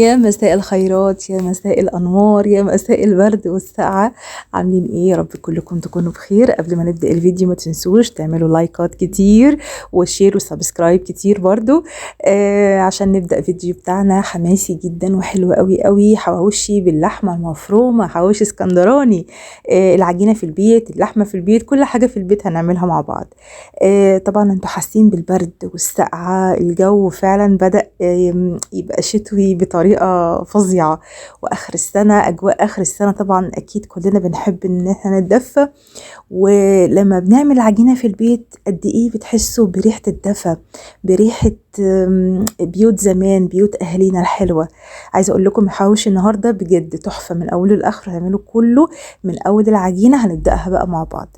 يا مساء الخيرات، يا مساء الأنوار، يا مساء الورد والسقعة. عاملين ايه؟ يا رب كلكم تكونوا بخير. قبل ما نبدأ الفيديو ما تنسوش تعملوا لايكات كتير وشير وسبسكرايب كتير برضو عشان نبدأ الفيديو بتاعنا حماسي جدا وحلو قوي قوي. حواوشي باللحمة المفرومة، حواوشي اسكندراني. العجينة في البيت، اللحمة في البيت، كل حاجة في البيت هنعملها مع بعض. طبعا انتوا حاسين بالبرد والسقعة، الجو فعلا بدأ يبقى شتوي بطريقة فظيعة. واخر السنة، اجواء اخر السنة طبعا اكيد كلنا بنحب ان احنا نتدفى. ولما بنعمل عجينة في البيت قد ايه بتحسوا بريحة الدفى، بريحة بيوت زمان، بيوت اهالينا الحلوة. عايزة اقول لكم الحواوشي النهاردة بجد تحفة من اوله لاخره. هنعمله كله من اول العجينة، هنبدأها بقى مع بعض.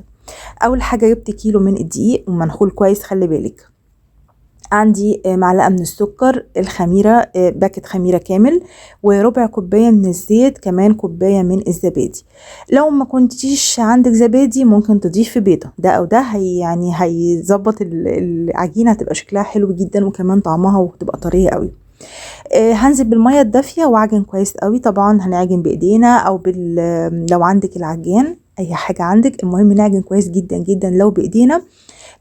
اول حاجة جبت كيلو من الدقيق ومنخول كويس، خلي بالك. عندي معلقة من السكر، الخميرة باكت خميرة كامل، وربع كوباية من الزيت، كمان كوباية من الزبادي. لو ما كنتيش عندك زبادي ممكن تضيفي بيضة، ده او ده يعني هيظبط العجينة، هتبقى شكلها حلو جدا وكمان طعمها وتبقى طرية قوي. هنزل بالمية الدافية واعجن كويس قوي. طبعا هنعجن بايدينا او لو عندك العجان اي حاجة عندك، المهم نعجن كويس جدا جدا لو بايدينا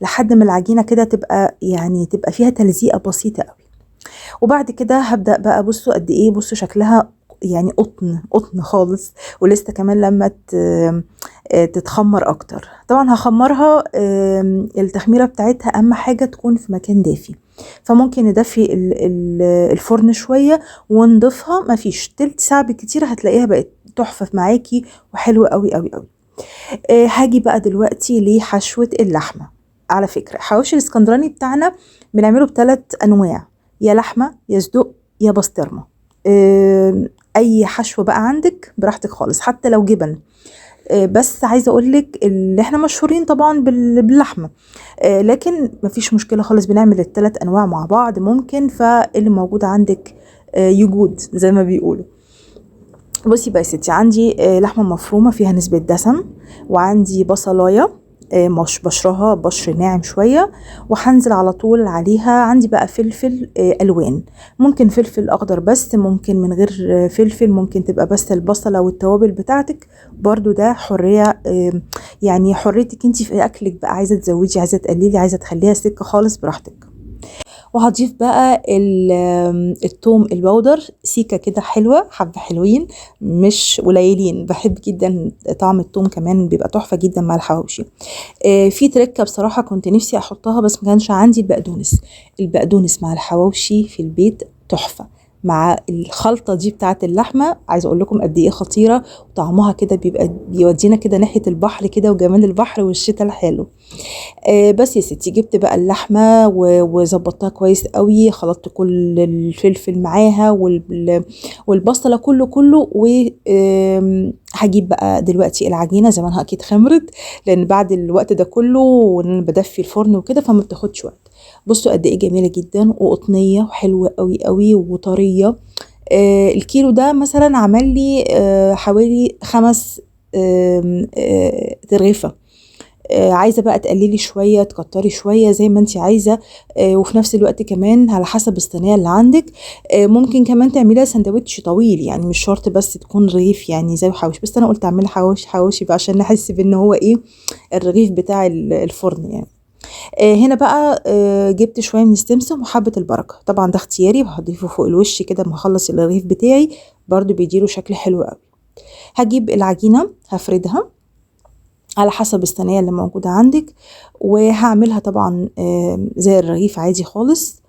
لحد ما العجينة كده تبقى فيها تلزيقة بسيطة قوي. وبعد كده هبدأ بقى، بصوا قد ايه، بصوا شكلها يعني قطن قطن خالص. ولسه كمان لما تتخمر اكتر. طبعا هخمرها، التخميرة بتاعتها اهم حاجة تكون في مكان دافي. فممكن ندفي الفرن شوية ونضيفها، مفيش تلت ساعة بالكتير هتلاقيها بقت تحفة معاكي وحلوة قوي قوي قوي. هاجي بقى دلوقتي لحشوة اللحمة. على فكرة حواوشي الاسكندراني بتاعنا بنعمله ب3 انواع، يا لحمة يا صدق يا بسطرمة. اي حشوة بقى عندك براحتك خالص، حتى لو جبن. بس عايزة اقولك اللي احنا مشهورين طبعا باللحمة، لكن مفيش مشكلة خالص، بنعمل ال3 انواع مع بعض ممكن، فاللي موجود عندك يجود زي ما بيقولوا. بصي بقى يا ستي، عندي لحمة مفرومة فيها نسبة دسم، وعندي بصلاية مش بشرها بشر ناعم شوية، وهنزل على طول عليها. عندي بقى فلفل ألوان، ممكن فلفل أخضر بس، ممكن من غير فلفل، ممكن تبقى بس البصلة والتوابل بتاعتك، برضو ده حرية. يعني حريتك انتي في أكلك بقى، عايزة تزودي، عايزة تقللي، عايزة تخليها سكة خالص براحتك. وهضيف بقى التوم البودر، سيكة كده حلوة، حبة حلوين مش قليلين، بحب جدا طعم التوم كمان بيبقى تحفة جدا مع الحواوشي. في تركة بصراحة كنت نفسي احطها بس ما كانش عندي، البقدونس مع الحواوشي في البيت تحفة، مع الخلطة دي بتاعت اللحمة. عايزة اقول لكم قد ايه خطيرة، وطعمها كده بيبقى بيودينا كده ناحية البحر كده وجمال البحر والشتاء الحلو. بس يا ستي جبت بقى اللحمة وظبطتها كويس قوي، خلطت كل الفلفل معاها والبصلة كله هجيب بقى دلوقتي العجينة زمانها اكيد خمرت، لان بعد الوقت ده كله وانا بدفي الفرن وكده فما بتاخدش وقت. بصوا قد ايه جميلة جدا وقطنية وحلوة قوي قوي وطرية. الكيلو ده مثلا عمل لي حوالي 5 ترغيفة. عايزة بقى تقللي شوية تكتري شوية زي ما انت عايزة. وفي نفس الوقت كمان على حسب الصينية اللي عندك، ممكن كمان تعمليها سندوتش طويل، يعني مش شرط بس تكون رغيف يعني زي حواوشي، بس انا قلت اعملها حواوشي بقى عشان نحس بان هو ايه، الرغيف بتاع الفرن يعني. هنا بقى جبت شوية من السمسم وحبة البركة، طبعا ده اختياري، وهضيفه فوق الوش كده ما اخلص الرغيف بتاعي، برضو بيديله شكل حلو قوي. هجيب العجينة هفردها على حسب الصينية اللي موجودة عندك، وهعملها طبعا زي الرغيف عادي خالص.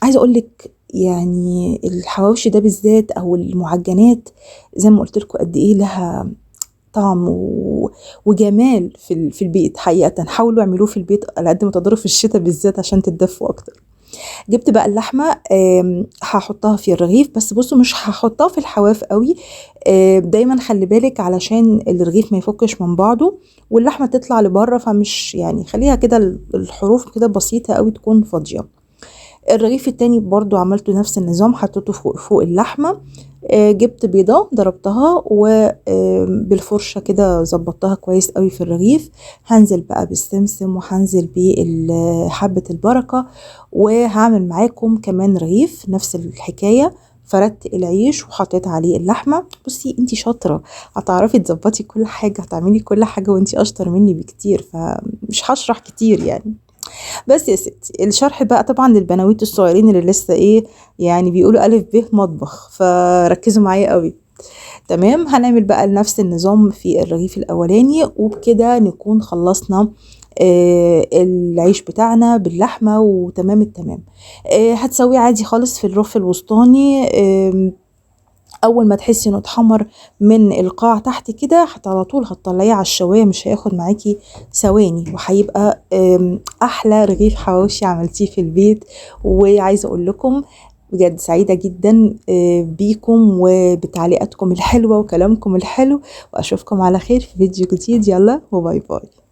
عايزة اقولك يعني الحواوشي ده بالذات او المعجنات، زي ما قلت لكم قد ايه لها طعم وجمال في البيت. حقيقة حاولوا اعملوه في البيت على قد ما تقدروا في الشتاء بالذات عشان تتدفوا اكتر. جبت بقى اللحمة، هحطها في الرغيف، بس بصوا مش هحطها في الحواف قوي. دايما خلي بالك علشان الرغيف ما يفكش من بعضه واللحمة تطلع لبره، فمش يعني خليها كده الحروف كده بسيطة قوي تكون فاضية. الرغيف التاني برضو عملته نفس النظام، حطيته فوق اللحمة. جبت بيضة ضربتها وبالفرشة كده ظبطتها كويس قوي في الرغيف. هنزل بقى بالسمسم وهنزل بحبة البركة، وهعمل معاكم كمان رغيف نفس الحكاية. فردت العيش وحطيت عليه اللحمة. بصي انتي شاطرة، هتعرفي تظبطي كل حاجة، هتعملي كل حاجة وانتي اشطر مني بكتير، فمش هشرح كتير يعني. بس يا ستي الشرح بقى طبعا للبناويت الصغيرين اللي لسه ايه يعني بيقولوا ألف ب مطبخ، فركزوا معايا قوي. تمام، هنعمل بقى نفس النظام في الرغيف الأولاني، وبكده نكون خلصنا العيش بتاعنا باللحمة وتمام التمام. هتسويه عادي خالص في الرف الوسطاني. اول ما تحسي انه اتحمر من القاع تحت كده على طول هتطلعيه على الشوايه، مش هياخد معاكي ثواني، وهيبقى احلى رغيف حواوشي عملتيه في البيت. وعايزه اقول لكم بجد سعيده جدا بيكم وبتعليقاتكم الحلوه وكلامكم الحلو، واشوفكم على خير في فيديو جديد. يلا وباي باي.